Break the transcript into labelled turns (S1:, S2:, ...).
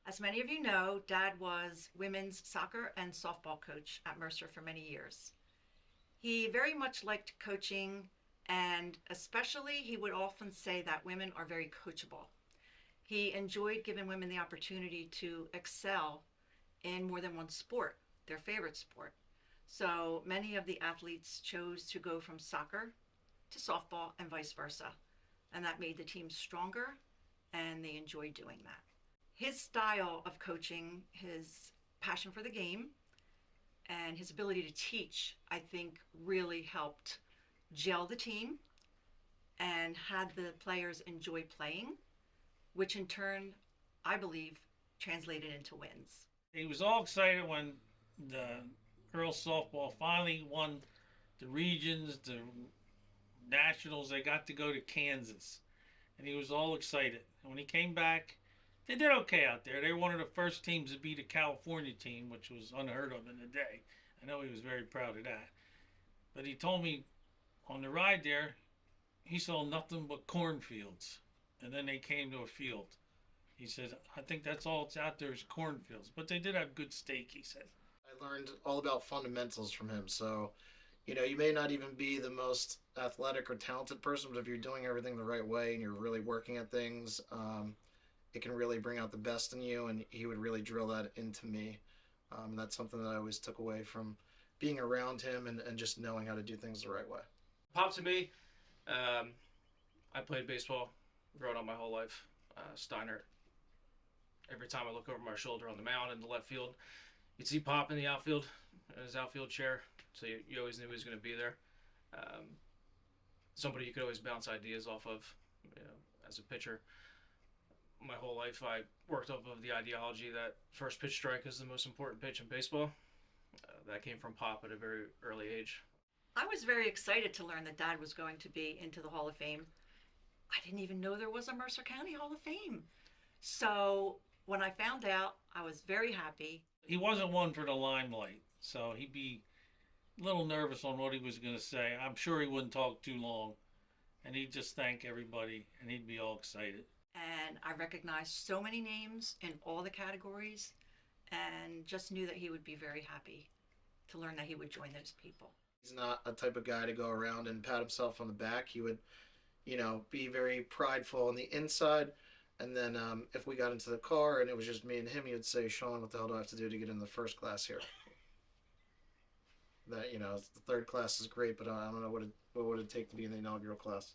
S1: As many of you know, Dad was women's soccer and softball coach at Mercer for many years. He very much liked coaching, and especially he would often say that women are very coachable. He enjoyed giving women the opportunity to excel in more than one sport, their favorite sport. So many of the athletes chose to go from soccer to softball and vice versa. And that made the team stronger, and they enjoyed doing that. His style of coaching, his passion for the game, and his ability to teach, I think really helped gel the team and had the players enjoy playing, which in turn, I believe, translated into wins.
S2: He was all excited when the girls softball finally won the regions, the nationals. They got to go to Kansas, and he was all excited. And when he came back, they did okay out there. They were one of the first teams to beat a California team, which was unheard of in the day. I know he was very proud of that. But he told me on the ride there, he saw nothing but cornfields. And then they came to a field. He said, I think that's all it's out there is cornfields. But they did have good steak, he said.
S3: I learned all about fundamentals from him. So, you may not even be the most athletic or talented person, but if you're doing everything the right way and you're really working at things, it can really bring out the best in you. And he would really drill that into me. And that's something that I always took away from being around him and just knowing how to do things the right way.
S4: Pop to me, I played baseball growing up my whole life. Steiner. Every time I look over my shoulder on the mound in the left field, you'd see Pop in the outfield, in his outfield chair. So you always knew he was going to be there. Somebody you could always bounce ideas off of, as a pitcher. My whole life, I worked off of the ideology that first pitch strike is the most important pitch in baseball. That came from Pop at a very early age.
S1: I was very excited to learn that Dad was going to be into the Hall of Fame. I didn't even know there was a Mercer County Hall of Fame. So when I found out, I was very happy.
S2: He wasn't one for the limelight, so he'd be a little nervous on what he was going to say. I'm sure he wouldn't talk too long, and he'd just thank everybody, and he'd be all excited.
S1: And I recognized so many names in all the categories, and just knew that he would be very happy to learn that he would join those people.
S3: He's not a type of guy to go around and pat himself on the back. He would, be very prideful on the inside. And then if we got into the car and it was just me and him, he would say, Sean, what the hell do I have to do to get in the first class here? That, the third class is great, but I don't know what would it take to be in the inaugural class.